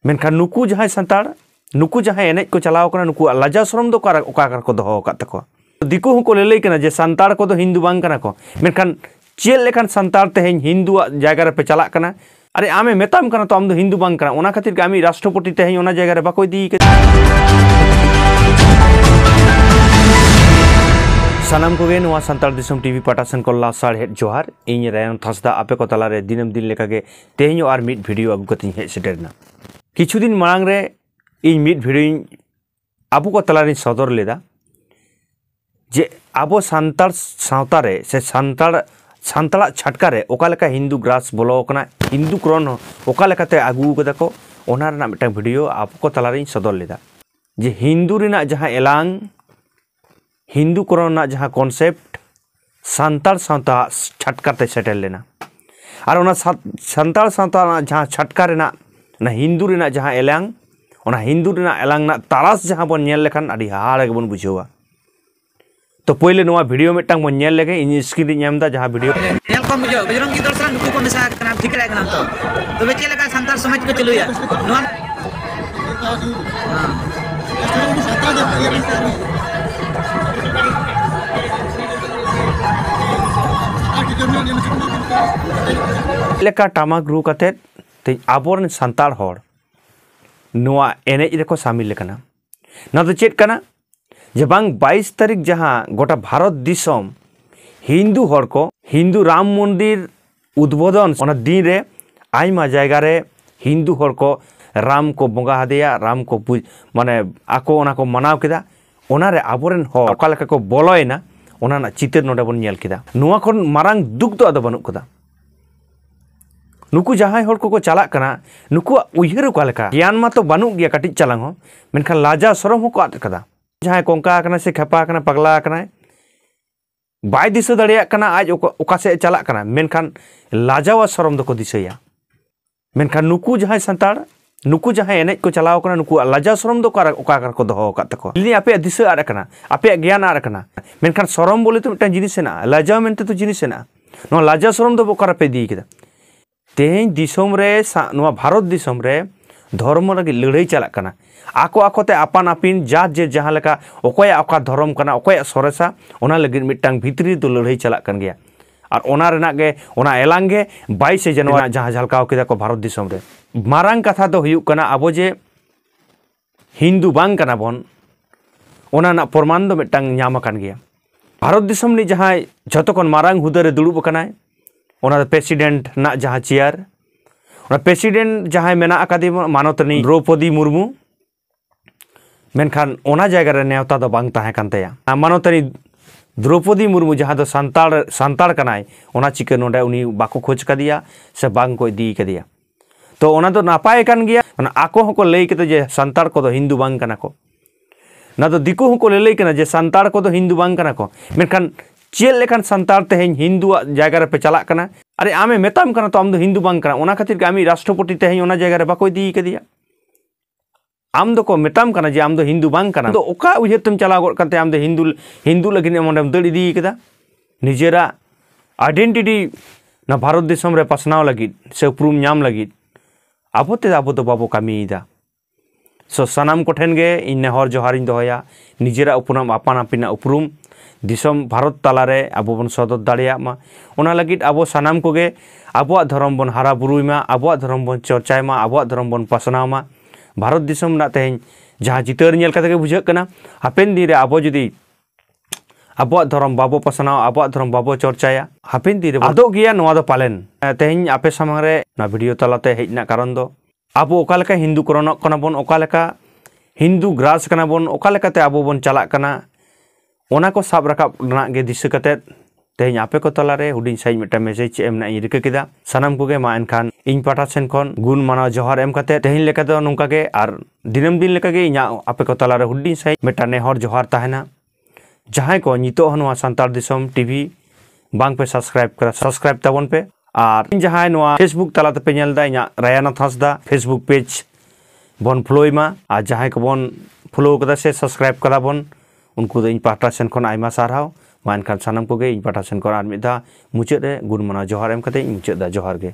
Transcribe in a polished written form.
मेनखान नुकु जहां संताड़ नुकु जहां एनेज को चलाव कना नुकु लाजा शरम दो ओका को दोहो कात तको दिकु हूं को लेलै कना जे संताड़ को दो हिंदू बांग कना को मेनखान चेल लेखान संताड़ तेहें हिंदू जायगा रे पे चलाक कना अरे आमे मेताम कना तो आम दो हिंदू बांग कना ओना खातिर के आमी राष्ट्रपति तेहें ओना जायगा रे बाको इदी के सानाम को गे नोआ संताड़ दिसम टीवी पाटासन को लासार हेड जोहार इन रायन थासदा आपे को तला रे दिनम दिन लेका गे तेहें आर मिड वीडियो अगु कतिन हे सेटेरना किछु दिन मांग रे इन मिड वीडियो आबु को तला रे सदर लेदा जे आबो संताड़ सावता रे से संताड़ा छटका रे ओका लेका हिंदू ग्रास बोलो कना हिंदू क्रॉन ओका लेकाते आगु कदा को ओना रना मिटा वीडियो आबु को तला रे सदर लेदा जे हिंदू रिना जहां एलांग हिंदू क्रॉन जहां कॉन्सेप्ट संताड़ सावता छटका ते सेटल लेना और ओना संताड़ सावता जहां छटका रेना ना हिंदू रिना जहां एलांग ओना हिंदू रिना एलांग ना तारास जहां बन नेल लेखान अडी हाड़ गे बन बुझेवा तो पहले नोआ वीडियो मिटटांग बन नेल लेगे इन स्क्रीन इन एमदा जहां वीडियो नेल कम बुझो बजरंग की दर्शन नुकु को मेसा कना ठीक रे कना तो बे चले का संताड़ समाज को चलुया नोआ लेका टामाक रू कते ते आबोरन संताड़ होड़ नोआ एनेज रेको शामिल लेकना ना तो चेक कना जे बांग 22 तारीख जहां गोटा भारत दिसम हिंदू होड़ को हिंदू राम मंदिर उद्बोधन ओना दिन रे आइमा जायगा रे हिंदू होड़ को राम को बंगा हदेया राम को माने आको ओना को मनाव केदा ओना रे आबोरन होड़ ओका लेका को बोलोयना ओना ना चितर नोडे बन नेल केदा नोआ खन मारांग दुख दो आदो बनु कदा नुकु जहां होड़ को चलाक कना नुकु उयहर ओका लेका ज्ञान मा तो बानु गया कटिज चलांग हो मेनखान लाजा शरम हो को आद कदा जहां कोंका कना से खेपा कना पगला कना बाय दिस दड़िया कना आज ओका से चलाक कना मेनखान लाजावा शरम दको दिसया मेनखान नुकु जहां संताड़ नुकु जहां एनेज को चलाव कना नुकु लाजा शरम दो ओका को दोहो कात तको लिनी आपे दिस आड़ कना आपे ज्ञान आड़ कना मेनखान शरम बोले तो मिटन जिनिस ना लाजा मेनते तो जिनिस ना नो लाजा शरम दो ओका पे दी केदा तेहें दिसम रे नुआ भारत दिसम रे धर्म लगी लड़ाई चलाक कना आको आकोते आपान आपिन जात जे जहां लेका ओकोया ओका धर्म कना ओकोया सोरेसा ओना लगी मिटटांग भितरी तो लड़ाई चलाक कन गया और ओना रेना गे ओना एलांग गे 22 जनवरी जहां झलकाव केदा को भारत दिसम रे मारांग कथा दो हुयुक कना आबो जे हिंदू बांग कना बोन ओना ना प्रमाण दो मिटटांग ᱧᱟᱢ आकान गया भारत दिसम नि जहां जतो कोन मारांग हुदा रे दुड़ुब कनाय ओना प्रेसिडेंट ना जहां चेयर ओना प्रेसिडेंट जहां मेना आकादी मानवतनी द्रौपदी मुर्मू मेनखान ओना जायगा रे नेवता दो बांग ताहे कानतेया मानवतनी द्रौपदी मुर्मू जहां दो संताड़ कनाय ओना चिके नोडे उनी बाको खोज कदिया से बांग को इदी कदिया तो ओना दो नापाय कान गया ओना आको हको लई केते जे संताड़ को दो हिंदू बांग कना को ना तो दिकु हको लई कना जे संताड़ को दो हिंदू बांग कना को मेनखान चेल लेखान संताड़ तेहें हिंदू जायगा रे पे चलाक कना अरे आमे मेताम कना तो आम दो हिंदू बांग कना ओना खातिर के आमी राष्ट्रपति तेहें ओना जायगा रे बाको इदी कदिया आम दो को मेताम कना जे आम दो हिंदू बांग कना तो ओका उयहर तुम चला गड कते आम दो हिंदू लगिन मोंडेम दड़ इदी केदा निजेरा आइडेंटिटी ना भारत दिसम रे पासनाव लगिद से उपरूम ᱧᱟᱢ लगिद आबो तो बाबो कामीदा सो सनाम को ठेन गे इन नेहर जोहारिन दोहया निजेरा उपरूम आपान आपिना उपरूम दिसम भारत तालारे आबो बन सदर दाड़िया मा ओना लगिद आबो सनाम को गे आबो धर्म बन हारा बुरुइमा आबो धर्म बन चर्चायमा आबो धर्म बन पासनावमा भारत दिसम ना तेहें जहां जितर नेल कते गे बुझाक कना हापेन दिन रे आबो जुदी आबो धर्म बाबो पासनाव आबो धर्म बाबो चर्चाया हापेन दिन रे आदो गया नोआ दो पालेन तेहें आपे सामने रे ना वीडियो तलाते हेजना कारण दो आबो ओका लेका हिंदू क्रॉन कना बोन ओका लेका हिंदू ग्रास कना बोन ओका लेकाते आबो बोन चलाक कना ओना को साब रकाब ना गे दिस कते तेहें आपे को तला रे हुडिन साइ मिटा मेसेज एम ना इ रिका केदा सनाम को गे मा एनखान इन पाटा सेन खन गुण माना जोहार एम कते तेहें लेका दो नोंका गे आर दिनम दिन लेका गे इना आपे को तला रे हुडिन साइ मिटा नेहर जोहार ताहेना जहां को नितो हनुआ संताड़ दिसम टीवी बांग पे सब्सक्राइब ताबन पे और जहां नोआ फेसबुक तलाते पे नेलदा इना रायाना थासदा फेसबुक पेज बन फ्लोइमा और जहां को बन फ्लो कदा से सब्सक्राइब कदा बन उनको इन पाटा सेन खन आइमा सारहाव मा एनखान सानाम को गे इन पाटा सेन खन आर मिदा मुचाद रे गुण माना जोहार एम कते मुचाद दा जोहार गे।